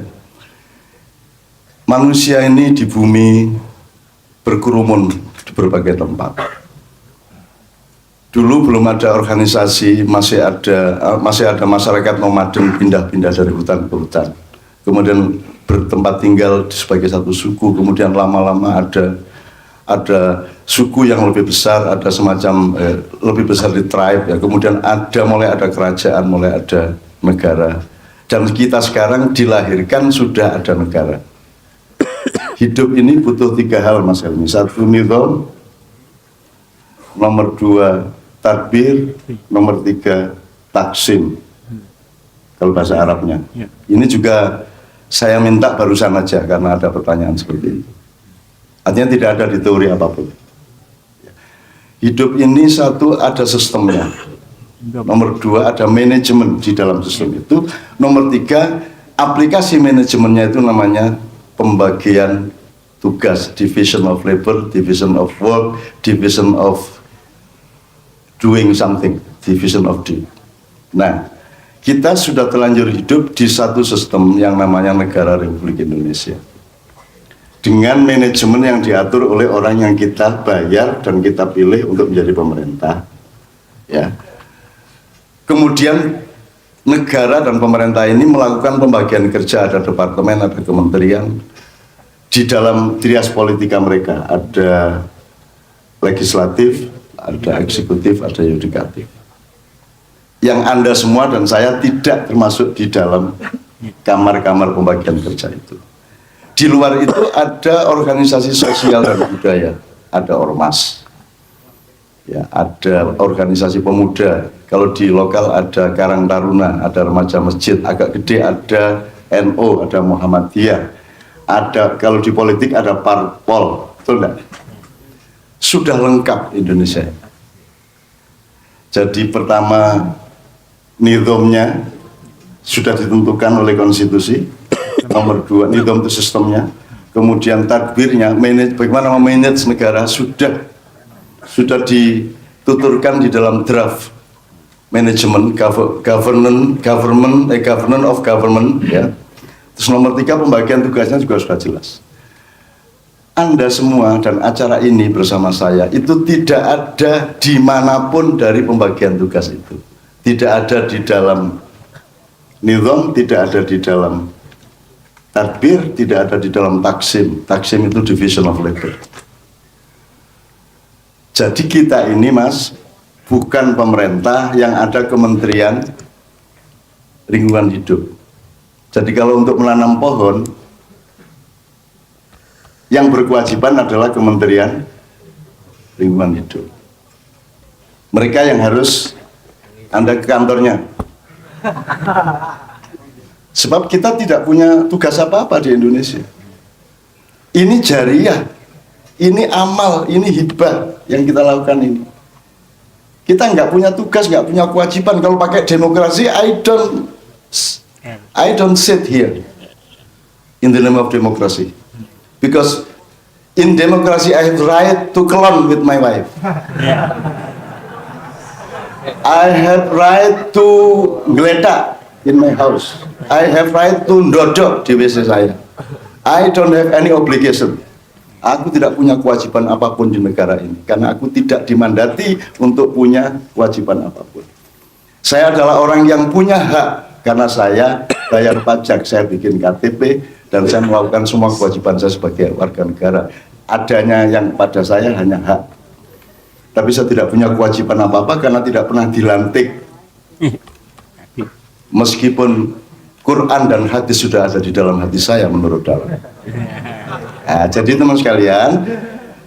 Manusia ini di bumi berkerumun di berbagai tempat. Dulu belum ada organisasi, masih ada masyarakat nomaden pindah-pindah dari hutan ke hutan. Kemudian bertempat tinggal sebagai satu suku, kemudian lama-lama ada suku yang lebih besar, ada semacam lebih besar di tribe ya. Kemudian mulai ada kerajaan, mulai ada negara. Dan kita sekarang dilahirkan sudah ada negara. Hidup ini butuh 3 hal Mas Helmi. 1 nizam, nomor 2 tadbir, nomor 3 taksim. Kalau bahasa Arabnya. Ini juga saya minta barusan aja karena ada pertanyaan seperti itu. Artinya tidak ada di teori apapun. Hidup ini 1 ada sistemnya. Nomor 2 ada manajemen di dalam sistem itu. Nomor 3 aplikasi manajemennya itu namanya pembagian tugas, division of labor, division of work, division of doing something, division of deed. Nah, kita sudah terlanjur hidup di satu sistem yang namanya Negara Republik Indonesia. Dengan manajemen yang diatur oleh orang yang kita bayar dan kita pilih untuk menjadi pemerintah. Ya. Kemudian negara dan pemerintah ini melakukan pembagian kerja, ada departemen, ada kementerian. Di dalam trias politika mereka ada legislatif, ada eksekutif, ada yudikatif. Yang Anda semua dan saya tidak termasuk di dalam kamar-kamar pembagian kerja itu. Di luar itu ada organisasi sosial dan budaya, ada ormas, ya, ada organisasi pemuda. Kalau di lokal ada Karang Taruna, ada remaja masjid, agak gede ada NU, ada Muhammadiyah, ada kalau di politik ada parpol, betul enggak? Sudah lengkap Indonesia. Jadi pertama nizamnya sudah ditentukan oleh konstitusi. Nomor 2 nizam itu sistemnya. Kemudian tadbirnya, bagaimana memanage negara sudah dituturkan di dalam draft manajemen government of government ya. Terus nomor 3 pembagian tugasnya juga sudah jelas. Anda semua dan acara ini bersama saya itu tidak ada dimanapun dari pembagian tugas itu. Tidak ada di dalam nizam, tidak ada di dalam tadbir, tidak ada di dalam taksim. Taksim itu division of labor. Jadi kita ini Mas, bukan pemerintah yang ada kementerian lingkungan hidup. Jadi kalau untuk menanam pohon, yang berkewajiban adalah Kementerian Lingkungan Hidup. Mereka yang harus Anda ke kantornya. Sebab kita tidak punya tugas apa-apa di Indonesia. Ini jariah, ini amal, ini hibah yang kita lakukan ini. Kita nggak punya tugas, nggak punya kewajiban. Kalau pakai demokrasi, I don't sit here in the name of democracy. Because in democracy I have the right to clone with my wife. I have right to geletak in my house. I have right to ndodok di WC saya. I don't have any obligation. Aku tidak punya kewajiban apapun di negara ini karena aku tidak dimandati untuk punya kewajiban apapun. Saya adalah orang yang punya hak karena saya bayar pajak, saya bikin KTP dan saya melakukan semua kewajiban saya sebagai warga negara. Adanya yang pada saya hanya hak. Tapi saya tidak punya kewajiban apa-apa karena tidak pernah dilantik. Meskipun Quran dan hadis sudah ada di dalam hati saya menurut dalam. Nah, jadi teman sekalian,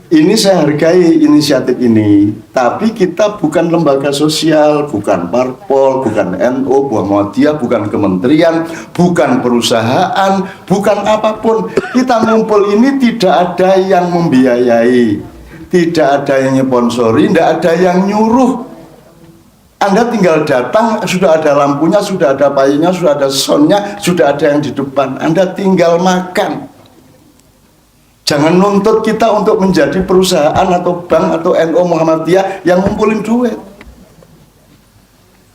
ini saya hargai inisiatif ini, tapi kita bukan lembaga sosial, bukan parpol, bukan NU, bukan Muhammadiyah, bukan kementerian, bukan perusahaan, bukan apapun. Kita ngumpul ini tidak ada yang membiayai, tidak ada yang nyponsori, tidak ada yang nyuruh. Anda tinggal datang, sudah ada lampunya, sudah ada payungnya, sudah ada soundnya, sudah ada yang di depan. Anda tinggal makan. Jangan nuntut kita untuk menjadi perusahaan atau bank atau NU Muhammadiyah yang ngumpulin duit.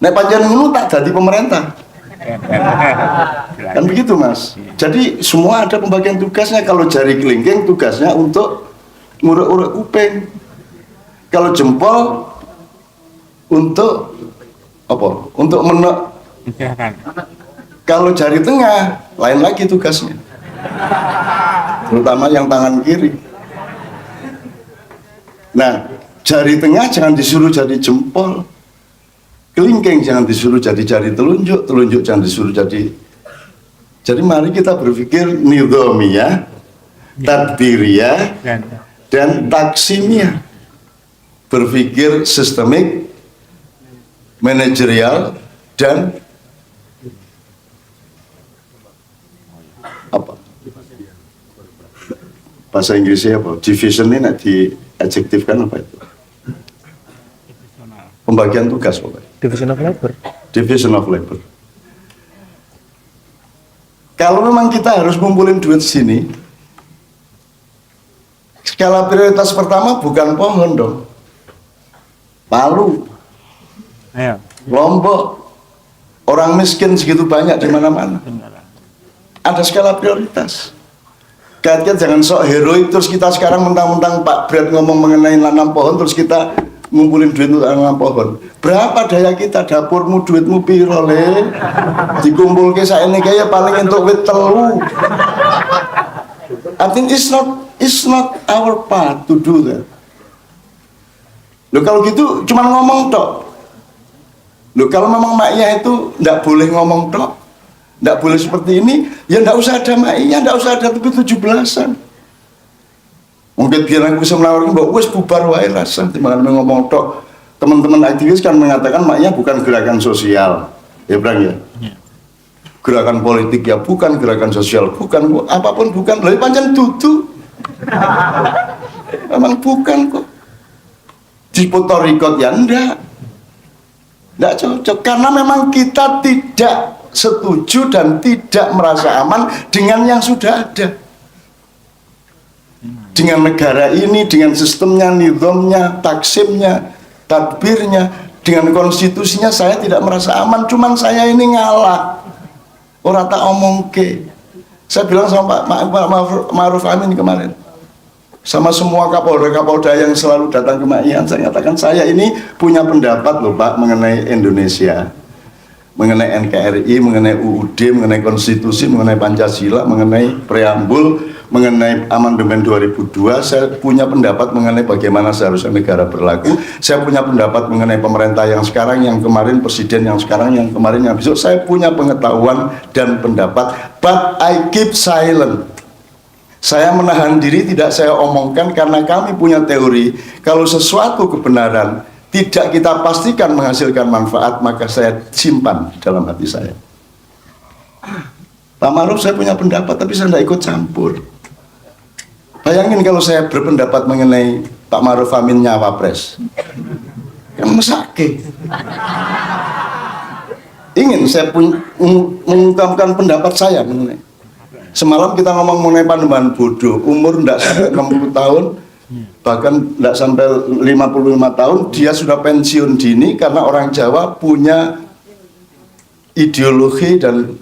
Nek pancen ngono tak jadi pemerintah. Kan begitu Mas. Jadi semua ada pembagian tugasnya. Kalau jari kelingking tugasnya untuk ngurek-urek kuping. Kalau jempol untuk apa? Untuk menek. Kalau jari tengah lain lagi tugasnya. Terutama yang tangan kiri. Nah, jari tengah jangan disuruh jadi jempol, kelingking jangan disuruh jadi jari telunjuk, telunjuk jangan disuruh jadi. Jadi mari kita berpikir nidhamiyah, tadbiriyah, dan taksimiyah. Berpikir sistemik, manajerial, dan apa? Bahasa Inggrisnya apa? Division ini nak diadjektifkan apa itu? Pembagian tugas pokoknya. Division of labor. Division of labor. Kalau memang kita harus ngumpulin duit sini, skala prioritas pertama bukan pohon dong. Palu, Lombok, orang miskin segitu banyak di mana-mana. Ada skala prioritas. Kalian jangan sok heroik terus kita sekarang mentang-mentang Pak Brad ngomong mengenai nanam pohon terus kita ngumpulin duit untuk nanam pohon. Berapa daya kita, dapurmu duitmu piro le? Dikumpul ke saya ini kayak paling untuk wit telu. I think it's not our part to do that. Loh kalau gitu cuma ngomong tok. Loh kalau memang maknya itu nggak boleh ngomong tok, nggak boleh seperti ini, ya nggak usah ada maknya, nggak usah ada tapi 17-an. Mungkin biar aku bisa menawarkan bahwa wes bubar wae rasa, dimana ngomong tok. Teman-teman aktivis kan mengatakan maknya bukan gerakan sosial, ya Bang ya. Gerakan politik ya bukan, gerakan sosial bukan, apapun bukan. Lebih panjang tutu, memang bukan kok. Di Puerto Rico ya enggak cocok karena memang kita tidak setuju dan tidak merasa aman dengan yang sudah ada, dengan negara ini, dengan sistemnya, nizamnya, taksimnya, tadbirnya, dengan konstitusinya. Saya tidak merasa aman, cuman saya ini ngalah orang tak omong ke. Saya bilang sama Pak Ma'ruf Amin kemarin, sama semua kapolda yang selalu datang ke Ma'ian, saya katakan saya ini punya pendapat loh Pak mengenai Indonesia, mengenai NKRI, mengenai UUD, mengenai konstitusi, mengenai Pancasila, mengenai preambul, mengenai amandemen 2002. Saya punya pendapat mengenai bagaimana seharusnya negara berlaku. Saya punya pendapat mengenai pemerintah yang sekarang, yang kemarin, presiden yang sekarang, yang kemarin, yang besok. Saya punya pengetahuan dan pendapat, but I keep silent. Saya menahan diri, tidak saya omongkan karena kami punya teori kalau sesuatu kebenaran tidak kita pastikan menghasilkan manfaat, maka saya simpan dalam hati saya. Pak Ma'ruf saya punya pendapat tapi saya tidak ikut campur. Bayangin kalau saya berpendapat mengenai Pak Ma'ruf Amin nyawa pres, kan mesake. Ingin saya mengungkapkan pendapat saya mengenai. Semalam kita ngomong mengenai Panembahan bodoh, umur tidak sampai 60 tahun, bahkan tidak sampai 55 tahun, dia sudah pensiun dini karena orang Jawa punya ideologi dan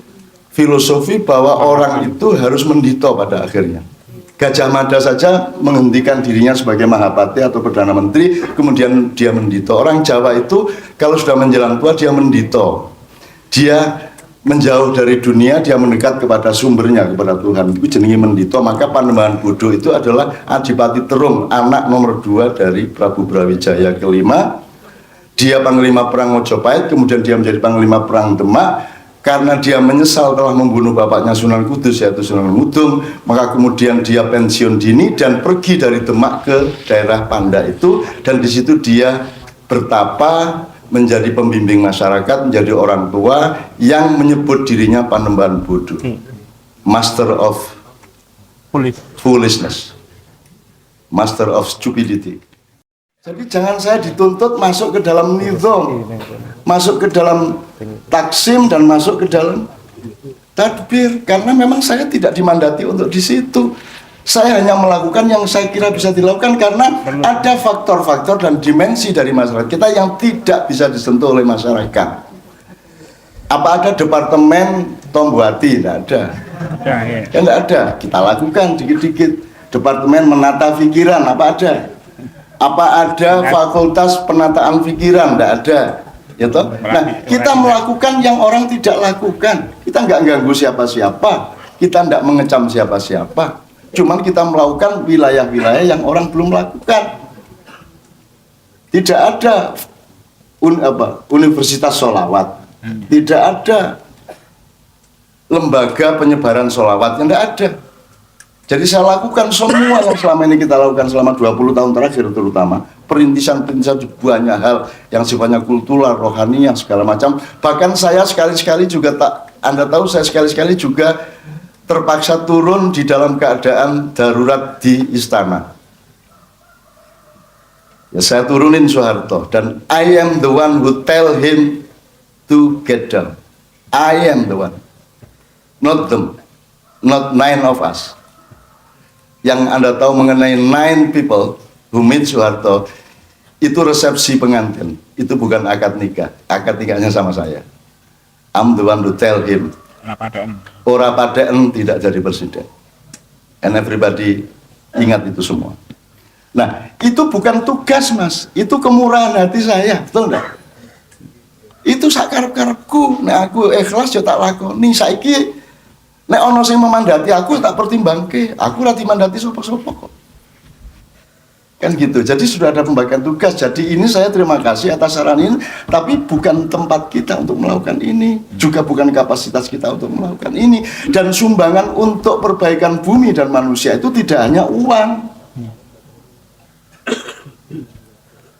filosofi bahwa orang itu harus mendito pada akhirnya. Gajah Mada saja menghentikan dirinya sebagai Mahapati atau Perdana Menteri, kemudian dia mendito. Orang Jawa itu kalau sudah menjelang tua dia mendito. Dia menjauh dari dunia, dia mendekat kepada sumbernya, kepada Tuhan. Itu jenenge mendito. Maka Panembahan Bodo itu adalah Adipati Terung, anak nomor 2 dari Prabu Brawijaya kelima. Dia Panglima Perang Mojopahit, kemudian dia menjadi Panglima Perang Demak. Karena dia menyesal telah membunuh bapaknya Sunan Kudus, yaitu Sunan Ngudung, maka kemudian dia pensiun dini dan pergi dari Demak ke daerah Panda itu, dan di situ dia bertapa menjadi pembimbing masyarakat, menjadi orang tua yang menyebut dirinya Panembahan Bodo, Master of Foolishness, Master of Stupidity. Jadi jangan saya dituntut masuk ke dalam nizam, masuk ke dalam taksim, dan masuk ke dalam tadbir, karena memang saya tidak dimandati untuk di situ. Saya hanya melakukan yang saya kira bisa dilakukan, karena ada faktor-faktor dan dimensi dari masyarakat kita yang tidak bisa disentuh oleh masyarakat. Apa ada departemen Tombuati? Tidak ada. Ya, tidak ada. Kita lakukan dikit-dikit. Departemen menata pikiran, apa ada? Apa ada fakultas penataan pikiran? Tidak ada. Ya toh? Nah, kita melakukan yang orang tidak lakukan. Kita nggak ganggu siapa-siapa. Kita tidak mengecam siapa-siapa. Cuman kita melakukan wilayah-wilayah yang orang belum lakukan. Tidak ada universitas sholawat. Tidak ada lembaga penyebaran sholawat. Tidak ada. Jadi saya lakukan semua yang selama ini kita lakukan selama 20 tahun terakhir, terutama perintisan-perintisan banyak hal yang sifatnya kultural, rohani, yang segala macam. Bahkan saya sekali-sekali juga Anda tahu, saya sekali-sekali juga terpaksa turun di dalam keadaan darurat di istana. Ya, saya turunin Soeharto, dan I am the one who tell him to get down. I am the one, not them, not 9 of us. Yang Anda tahu mengenai 9 people who meet Soeharto, itu resepsi pengantin, itu bukan akad nikah. Akad nikahnya sama saya. I'm the one to tell him, ora padaan tidak jadi presiden. And everybody ingat itu semua. Nah, itu bukan tugas, Mas. Itu kemurahan hati saya, betul enggak? Itu sakarep-karepku. Nah, aku ikhlas ya tak lakoni. Saiki nek ono sing memandati aku tak pertimbangke. Aku ora dimandati sapa-sapa kok. Kan gitu. Jadi sudah ada pembagian tugas. Jadi ini saya terima kasih atas saran ini, tapi bukan tempat kita untuk melakukan ini, juga bukan kapasitas kita untuk melakukan ini. Dan sumbangan untuk perbaikan bumi dan manusia itu tidak hanya uang.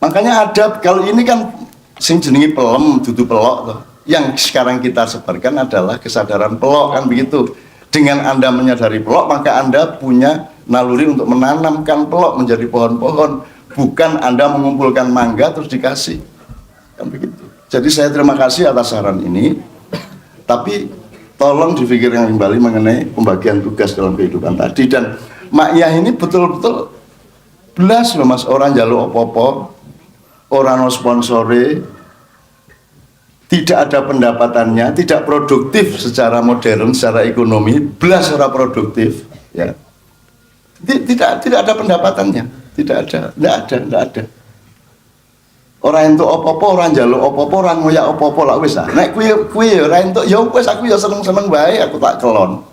Makanya ada, kalau ini kan sing jenengi pelem dudu pelok toh. Yang sekarang kita sebarkan adalah kesadaran pelok, kan begitu. Dengan Anda menyadari pelok, maka Anda punya naluri untuk menanamkan pelok menjadi pohon-pohon, bukan Anda mengumpulkan mangga terus dikasih, kan begitu. Jadi saya terima kasih atas saran ini, tapi tolong difikirkan kembali mengenai pembagian tugas dalam kehidupan tadi. Dan Mak Yah ini betul-betul belas loh, Mas, orang jaluk opo-opo, orang no sponsore, tidak ada pendapatannya, tidak produktif secara modern, secara ekonomi, belas ora produktif, ya. Tidak ada pendapatannya, tidak ada. Orang itu opo-opo, orang jaluk opo-opo, orang ngoyak opo-opo lah wis. Nek kuwi orang itu ya wis, aku ya seneng-seneng bae, aku tak kelon.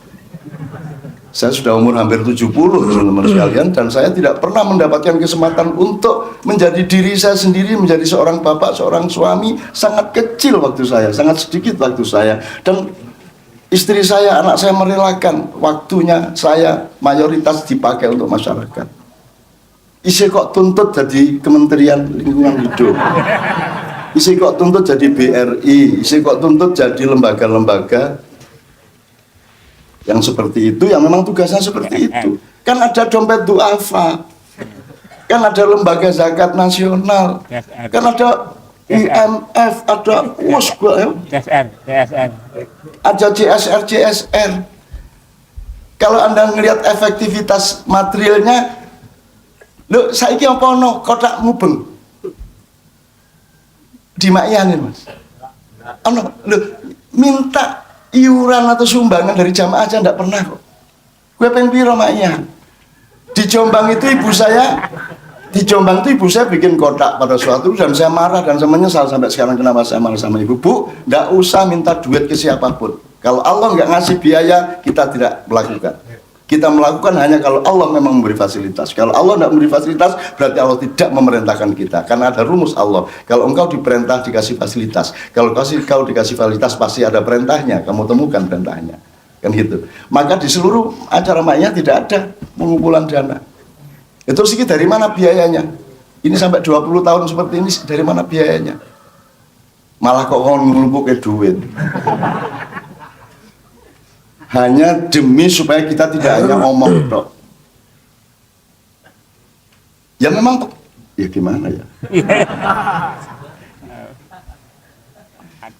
Saya sudah umur hampir 70, teman-teman sekalian, dan saya tidak pernah mendapatkan kesempatan untuk menjadi diri saya sendiri, menjadi seorang bapak, seorang suami. Sangat kecil waktu saya, sangat sedikit waktu saya. Dan istri saya, anak saya merelakan waktunya saya mayoritas dipakai untuk masyarakat. Isi kok tuntut jadi Kementerian Lingkungan Hidup, isi kok tuntut jadi BRI, isi kok tuntut jadi lembaga-lembaga yang seperti itu, yang memang tugasnya seperti itu. Kan ada dompet duafa, kan ada lembaga zakat nasional, kan ada IMF, ada CSR. ada CSR. Kalau Anda melihat efektivitas materialnya, lho saiki apa ono kotak mubeng di Mak Yah nih, Mas. Ono, lho minta iuran atau sumbangan dari jamaah aja enggak pernah kok. Gue pengen piro Mak Yah. Di Jombang itu ibu saya Di Jombang itu ibu saya bikin kotak pada suatu dan saya marah dan saya menyesal sampai sekarang kenapa saya marah sama ibu. Bu, nggak usah minta duit ke siapapun. Kalau Allah nggak ngasih biaya, kita tidak melakukan. Kita melakukan hanya kalau Allah memang memberi fasilitas. Kalau Allah tidak memberi fasilitas, berarti Allah tidak memerintahkan kita. Karena ada rumus Allah. Kalau engkau diperintah, dikasih fasilitas. Kalau kau dikasih fasilitas, pasti ada perintahnya. Kamu temukan perintahnya. Kan gitu. Maka di seluruh acara maknya tidak ada pengumpulan dana. Itu sih dari mana biayanya? Ini sampai 20 tahun seperti ini, dari mana biayanya? Malah kok ngumpul ke duit. Hanya demi supaya kita tidak hanya omong dok. Ya memang, ya gimana ya?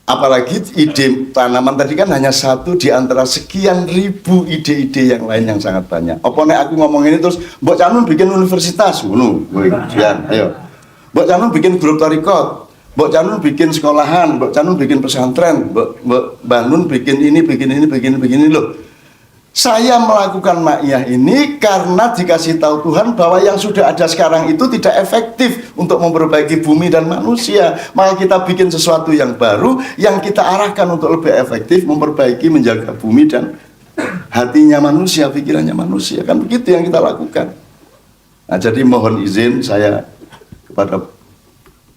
Apalagi ide tanaman tadi kan hanya satu di antara sekian ribu ide-ide yang lain yang sangat banyak. Apa nek aku ngomong ini terus, Mbok Canun bikin universitas, ayo. Mbok Canun bikin grup tarikot. Mbok Canun bikin sekolahan, Mbok Canun bikin pesantren, Mbok Banun bikin ini loh. Saya melakukan makyah ini karena dikasih tahu Tuhan bahwa yang sudah ada sekarang itu tidak efektif untuk memperbaiki bumi dan manusia. Maka kita bikin sesuatu yang baru yang kita arahkan untuk lebih efektif memperbaiki, menjaga bumi dan hatinya manusia, pikirannya manusia. Kan begitu yang kita lakukan. Nah, jadi mohon izin saya kepada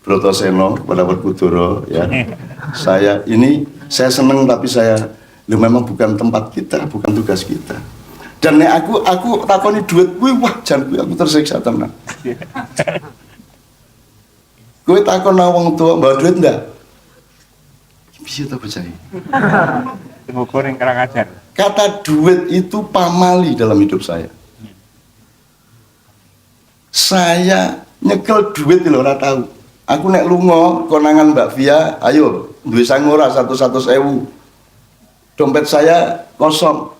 Broto Seno, kepada Werkudara ya. Saya senang tapi memang bukan tempat kita, bukan tugas kita. Dan nek aku takoni duit kuwi wah jan kuwi aku tersiksa tenan. Kowe takon nang wong tuwa mbak duit ndak? Bisa tak percaya? Ngukur yang kurang ajar. Kata duit itu pamali dalam hidup saya. Saya nyekel duit lho ora tahu. Aku nek lunga konangan Mbak Via, ayo duwe sangora 100.000. Dompet saya kosong.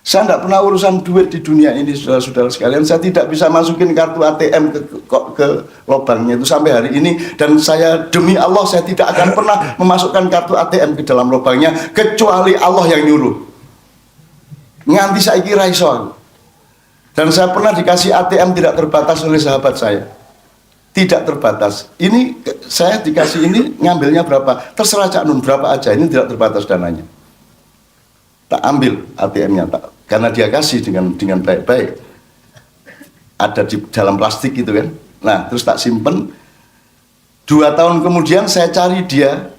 Saya tidak pernah urusan duit di dunia ini, saudara-saudara sekalian. Saya tidak bisa masukin kartu ATM ke lubangnya itu sampai hari ini. Dan saya demi Allah saya tidak akan pernah memasukkan kartu ATM ke dalam lubangnya kecuali Allah yang nyuruh. Nganti saiki ra iso aku. Dan saya pernah dikasih ATM tidak terbatas oleh sahabat saya. Tidak terbatas. Ini saya dikasih ini ngambilnya berapa? Terserah Cak Nun berapa aja. Ini tidak terbatas dananya. Tak ambil ATM-nya tak, karena dia kasih dengan baik-baik. Ada di dalam plastik gitu kan. Nah terus tak simpen. 2 tahun kemudian saya cari dia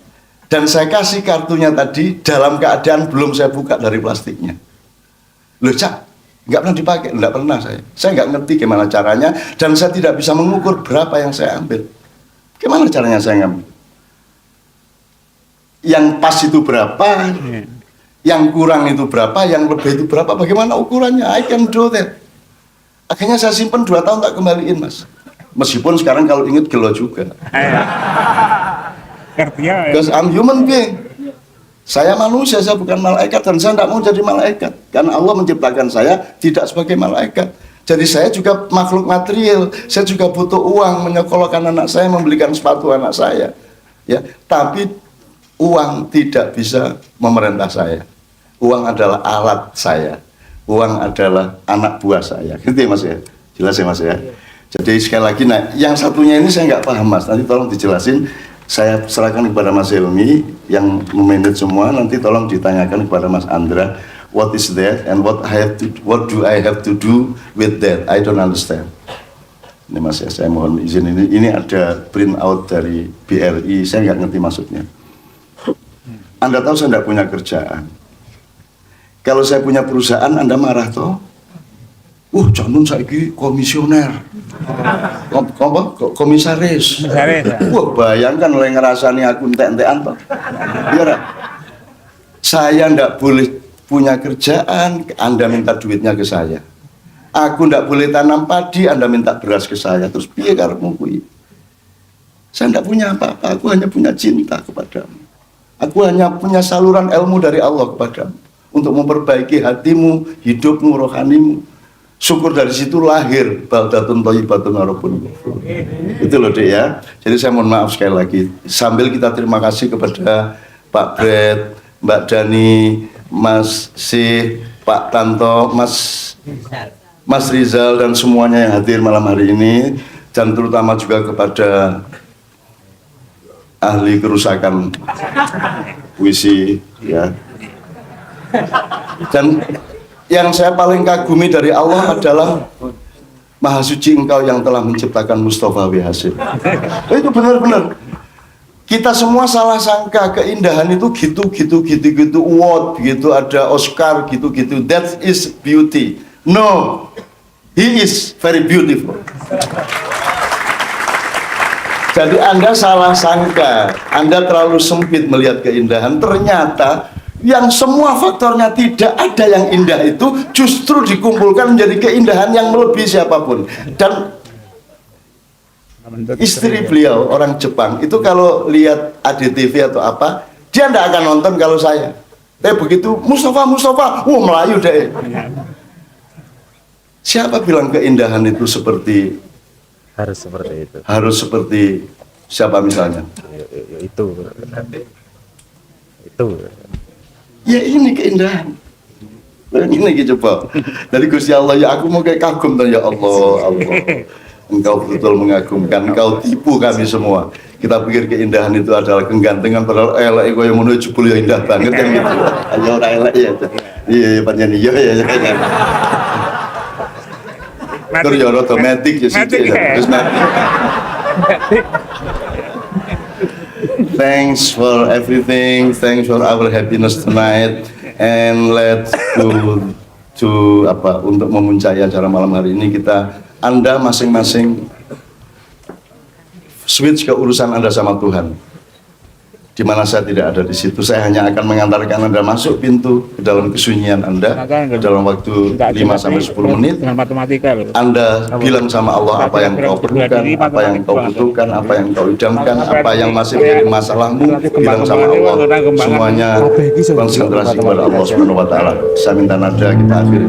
dan saya kasih kartunya tadi dalam keadaan belum saya buka dari plastiknya. Loh Cak, nggak pernah dipakai, nggak pernah saya nggak ngerti gimana caranya dan saya tidak bisa mengukur berapa yang saya ambil. Gimana caranya saya ngambil? Yang pas itu berapa, yang kurang itu berapa, yang lebih itu berapa, bagaimana ukurannya? I can do that. Akhirnya saya simpen 2 tahun tak kembaliin mas, meskipun sekarang kalau ingat gelo juga. Because I'm human being. Saya manusia, saya bukan malaikat dan saya tidak mau jadi malaikat. Karena Allah menciptakan saya tidak sebagai malaikat. Jadi saya juga makhluk material. Saya juga butuh uang menyekolahkan anak saya, membelikan sepatu anak saya. Ya, tapi uang tidak bisa memerintah saya. Uang adalah alat saya. Uang adalah anak buah saya. Gitu ya mas ya? Jelas ya mas ya? Jadi sekali lagi, nah yang satunya ini saya nggak paham mas. Nanti tolong dijelasin. Saya serahkan kepada Mas Helmi yang memanage semua. Nanti tolong ditanyakan kepada Mas Andra, what is that and what do I have to do with that? I don't understand. Ini Mas ya, saya mohon izin ini ada print out dari BRI. Saya nggak ngerti maksudnya. Anda tahu saya tidak punya kerjaan. Kalau saya punya perusahaan, Anda marah toh? Jangan saiki komisioner, komisaris. Bayangkan oleh ngerasani aku entek-entekan toh. Iya, saya ndak boleh punya kerjaan, Anda minta duitnya ke saya. Aku ndak boleh tanam padi, Anda minta beras ke saya. Terus piye karepmu kuwi? Saya ndak punya apa-apa, aku hanya punya cinta kepadamu. Aku hanya punya saluran ilmu dari Allah kepadamu untuk memperbaiki hatimu, hidupmu, rohanimu. Syukur dari situ lahir baldatun thayyibatun wa rabbun ghafur. Itu loh Dek ya. Jadi saya mohon maaf sekali lagi. Sambil kita terima kasih kepada Pak Bret, Mbak Dani, Mas C, Pak Tanto, Mas Rizal dan semuanya yang hadir malam hari ini. dan terutama juga kepada ahli kerusakan puisi ya. Dan yang saya paling kagumi dari Allah adalah Maha suci Engkau yang telah menciptakan Mustafa W. Hasyim. Itu benar-benar. Kita semua salah sangka keindahan itu gitu, award gitu, ada Oscar gitu. That is beauty. No, he is very beautiful. Jadi Anda salah sangka, Anda terlalu sempit melihat keindahan. Ternyata yang semua faktornya tidak ada yang indah itu justru dikumpulkan menjadi keindahan yang melebihi siapapun. Dan istri beliau orang Jepang itu kalau lihat ADTV atau apa, dia tidak akan nonton kalau saya. Begitu Mustafa, Melayu deh. Siapa bilang keindahan itu seperti Harus seperti itu. harus seperti siapa misalnya? Itu. Ya ini keindahan. Ini gitu coba. Dari Gusti Allah ya aku mau kayak kagum tuh ya Allah. Engkau betul mengagumkan, engkau tipu kami semua. Kita pikir keindahan itu adalah kegantengan, padahal elek yang menuju jebul ya indah banget kan gitu. Hanya orang elek ya. Iya panjang iya ya. Terus ya otomatis ya sih. Terus thanks for everything, thanks for our happiness tonight, and let's to apa untuk memuncaki acara malam hari ini kita Anda masing-masing switch ke urusan Anda sama Tuhan. Di mana saya tidak ada di situ, saya hanya akan mengantarkan Anda masuk pintu ke dalam kesunyian Anda dalam waktu 5 sampai 10 menit. Dengan matematika loh. Anda bilang sama Allah apa yang kau perlukan, apa yang kau butuhkan, apa yang kau idamkan, apa yang masih menjadi masalahmu, bilang sama Allah. Semuanya konsentrasi kepada Allah Subhanahu wa taala. Saya minta nada kita akhiri.